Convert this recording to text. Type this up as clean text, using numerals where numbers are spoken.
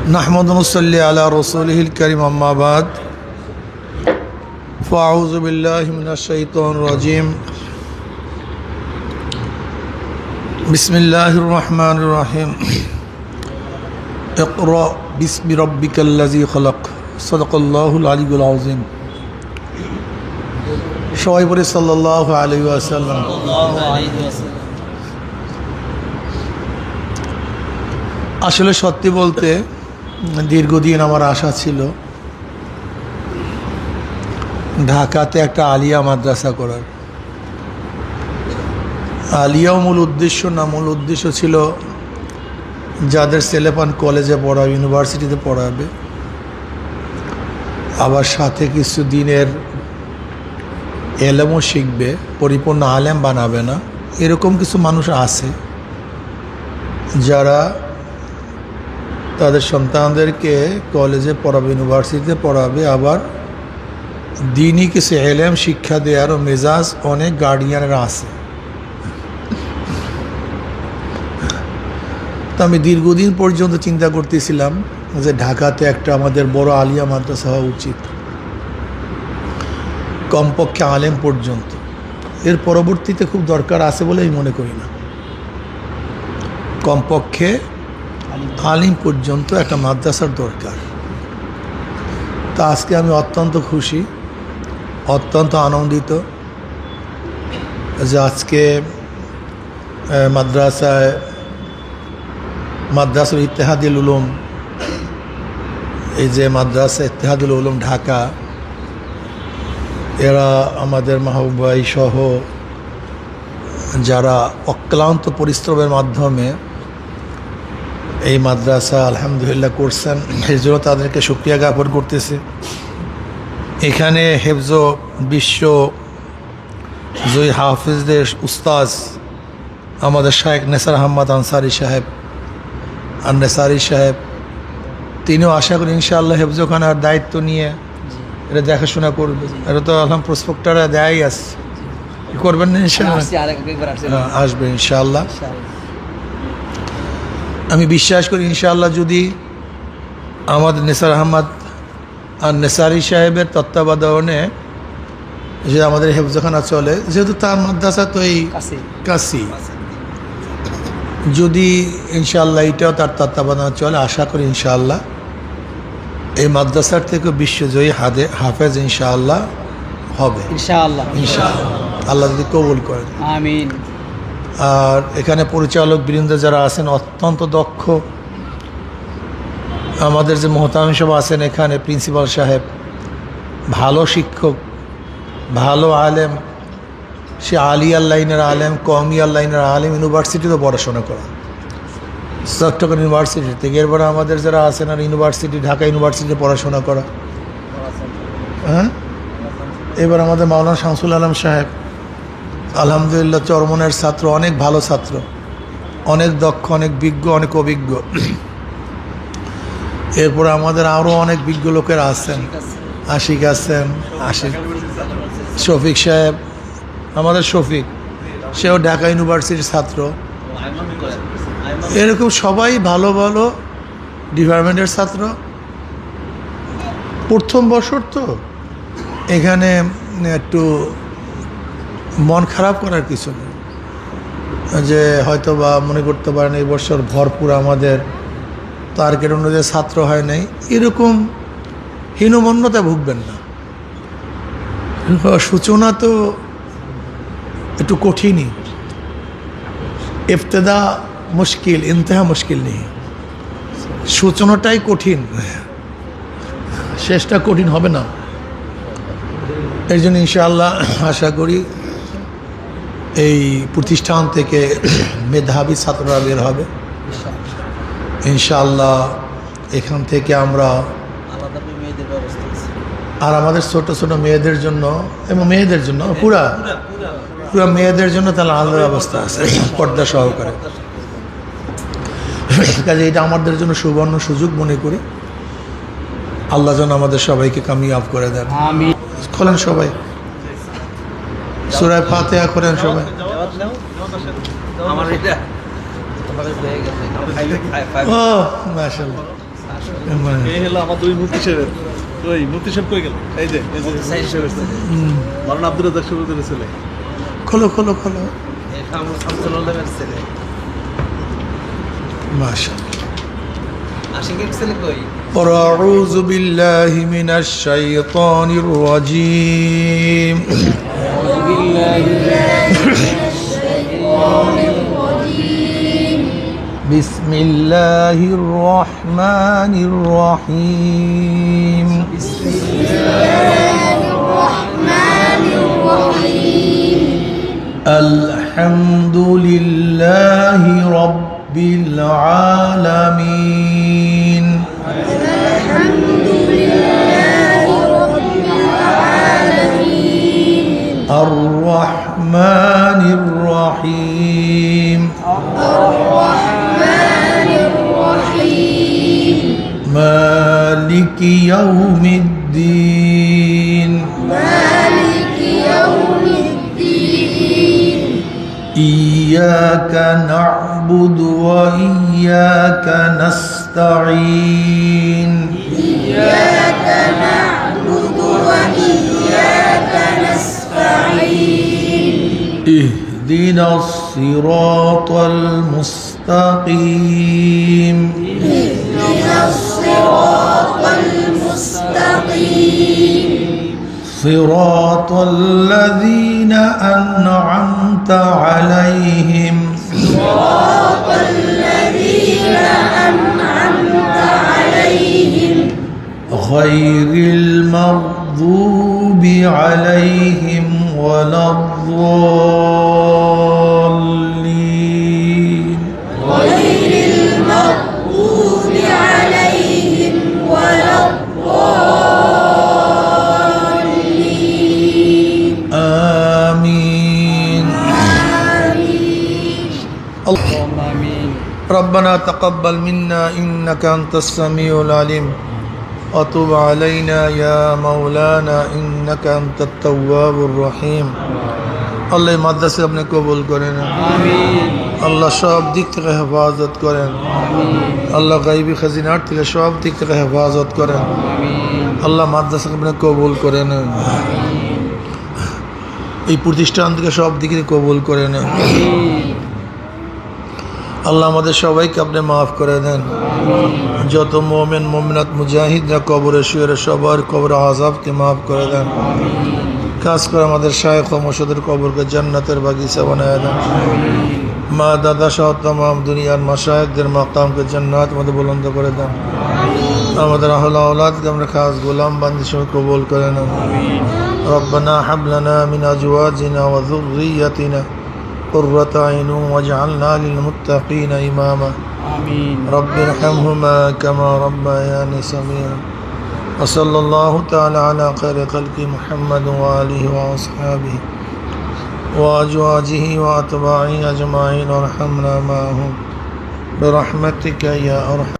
नहमदु व नसल्ली अला रसूलिहिल करीम अम्मा बाद फ़अऊज़ु बिल्लाहि मिनश शैतानिर रजीम बिस्मिल्लाहिर रहमानिर रहीम इक़रा बिस्मि रब्बिकल्लज़ी खलक़ सदक़ल्लाहुल अलियुल अज़ीम সবাই বলে সাল্লাল্লাহু আলাইহি ওয়াসাল্লাম। আসলে সত্যি বলতে দীর্ঘদিন আমার আশা ছিল ঢাকাতে একটা আলিয়া মাদ্রাসা করার। আলিয়াও মূল উদ্দেশ্য না, মূল উদ্দেশ্য ছিল যাদের ছেলেপান কলেজে পড়াবে, ইউনিভার্সিটিতে পড়াবে, আবার সাথে কিছু দিনের এলেমও শিখবে, পরিপূর্ণ আলেম বানাবে না। এরকম কিছু মানুষ আছে যারা তাদের সন্তানদেরকে কলেজে পড়াবে, ইউনিভার্সিটিতে পড়াবে, আবার দিনই কিছু এলেম শিক্ষা দেওয়ারও মেজাজ অনেক গার্ডিয়ানরা আছে। তো আমি দীর্ঘদিন পর্যন্ত চিন্তা করতেছিলাম যে ঢাকাতে একটা আমাদের বড় আলিয়া মাদ্রাসা হওয়া উচিত, কমপক্ষে আলেম পর্যন্ত। এর পরবর্তীতে খুব দরকার আছে বলে আমি মনে করি না, কমপক্ষে আলিম পর্যন্ত একটা মাদ্রাসার দরকার। তা আজকে আমি অত্যন্ত খুশি, অত্যন্ত আনন্দিত যে আজকে মাদ্রাসার ইত্তেহাদুল উলুম, এই যে মাদ্রাসা ইত্তেহাদুল উলুম ঢাকা, এরা আমাদের মাহবুব ভাই সহ যারা অক্লান্ত পরিশ্রমের মাধ্যমে এই মাদ্রাসা আলহামদুলিল্লাহ করছেন, এই জন্য তাদেরকে শুকরিয়া জ্ঞাপন করতেছে। এখানে হেফজ বিশ্ব জয়ী হাফিজদের উস্তাজ আমাদের শায়েখ নেসার আহমদ আনসারি সাহেব তিনিও আশা করি ইনশাআল্লাহ হেফজখানার দায়িত্ব নিয়ে এটা দেখাশোনা করবে। এটা তো আলহাম প্রসপেক্টারে দেয়াই আছে, করবেন না ইনশাআল্লাহ? আসবে ইনশাআল্লাহ। আমি বিশ্বাস করি ইনশাআল্লাহ যদি আমাদের নেসার আহমদ আর নেসারি সাহেবের তত্ত্বাবধানে যে আমাদের হেফজখানা চলে, যেহেতু তার মাদ্রাসা তো এই কাছি, যদি ইনশাআল্লাহ এটাও তার তত্ত্বাবধানে চলে, আশা করি ইনশাআল্লাহ এই মাদ্রাসার থেকে বিশ্বজয়ী হাফেজ ইনশাআল্লাহ হবে ইনশাআল্লাহ, আল্লাহ যদি কবুল করেন, আমিন। আর এখানে পরিচালক বৃন্দ যারা আছেন অত্যন্ত দক্ষ, আমাদের যে মোহতামিম সাহেব আছেন এখানে, প্রিন্সিপাল সাহেব ভালো শিক্ষক, ভালো আলেম, সে আলিয়ার লাইনের আলেম, কওমিয়ার লাইনের আলেম, ইউনিভার্সিটিতে পড়াশোনা করা, চট্টগ্রাম ইউনিভার্সিটি থেকে। এরপরে আমাদের যারা আছেন আর ইউনিভার্সিটি, ঢাকা ইউনিভার্সিটিতে পড়াশোনা করা। হ্যাঁ, এবার আমাদের মাওলানা শামসুল আলম সাহেব আলহামদুলিল্লাহ চরমনের ছাত্র, অনেক ভালো ছাত্র, অনেক দক্ষ, অনেক বিজ্ঞ, অনেক অভিজ্ঞ। এরপরে আমাদের আরও অনেক বিজ্ঞ লোকেরা আছেন, আশিক আছেন, শফিক সাহেব, আমাদের শফিক, সেও ঢাকা ইউনিভার্সিটির ছাত্র। এরকম সবাই ভালো ভালো ডিপার্টমেন্টের ছাত্র। প্রথম বছর তো এখানে একটু মন খারাপ করার কিছু নেই, যে হয়তো বা মনে করতে পারেন এই বছর ভরপুর আমাদের টার্গেট অনুযায়ী ছাত্র হয় নাই, এরকম হীনমন্যতা ভুগবেন না। সূচনা তো একটু কঠিনই, ইবতেদা মুশকিল, ইন্তেহা মুশকিল নেই, সূচনাটাই কঠিন, শেষটা কঠিন হবে না। এই জন্য ইনশাআল্লাহ আশা করি এই প্রতিষ্ঠান থেকে মেধাবী ছাত্ররা বের হবে ইনশাআল্লাহ। এখান থেকে আমরা আর আমাদের ছোট ছোট মেয়েদের জন্য এবং মেয়েদের জন্য পুরা মেয়েদের জন্য তাহলে আলাদা ব্যবস্থা আছে, পর্দা সহকারে। কাজে এটা আমাদের জন্য সুবর্ণ সুযোগ মনে করি। আল্লাহ যেন আমাদের সবাইকে কামিয়াব করে দেন, আমিন। খোলেন সবাই সূরা ফাতিহা, করেন সবাই। ও মাশাআল্লাহ। এই হলো আমার দুই মুফতি সাহেবের। ওই মুফতি সাহেব কই গেল? এই যে সাইদ সাহেবের ছেলে। মাওলানা আব্দুর রাজ্জাক সাহেবের ছেলে। খোলো খোলো খোলো। এটা আমার শামসুল্লাহের ছেলে। মাশাআল্লাহ। আশিকের ছেলে কই? أعوذ بالله من الشيطان الرجيم بسم الله الرحمن الرحيم الحمد لله رب العالمين الرحمن الرحيم مالك يوم الدين إياك نعبد وإياك نستعين اهدنا الصراط المستقيم صراط الذين أنعمت عليهم غير المغضوب عليهم ولا الضالين آمين اللهم آمين. ربنا تقبل منا إنك أنت السميع العليم وتب علينا يا مولانا إنك أنت التواب الرحيم আল্লাহ মাদ্রাসা আপনি কবুল করেন আল্লাহ সব দিক থেকে হেফাজত করেন আল্লাহ গাইবী খাজিনার থেকে সব দিক থেকে হেফাজত করেন আল্লাহ মাদ্রাসা আপনি কবুল করেন এই প্রতিষ্ঠান থেকে সব দিকে কবুল করে নেন আল্লাহ আমাদের সবাইকে আপনি মাফ করে দেন যত মোমেন মোমিনাত মুজাহিদরা কবরে শুয়ে সবার কবর আযাবকে মাফ করে দেন খাস করে আমাদের শায়েখ ও মুর্শিদের কবরকে জান্নাতের বাগিচা বানায় দেন মা দাদা সহ तमाम দুনিয়ার মাশায়েখদের মাকামকে জান্নাত মধ্যে বুলন্দ করে দেন আমাদের আহলে আওলাদকে আমরা খাস গোলাম বান্দি সহ কবুল করে নেন ربنا هب لنا من أزواجنا وذريتنا قرة أعين واجعلنا للمتقين إماما آمين. رب ارحمهما كما ربياني صغيرا وصلى الله تعالى على خير خلق محمد وآله وأصحابه وأزواجه وأتباعه أجمعين وارحمنا معهم برحمتك يا أرحم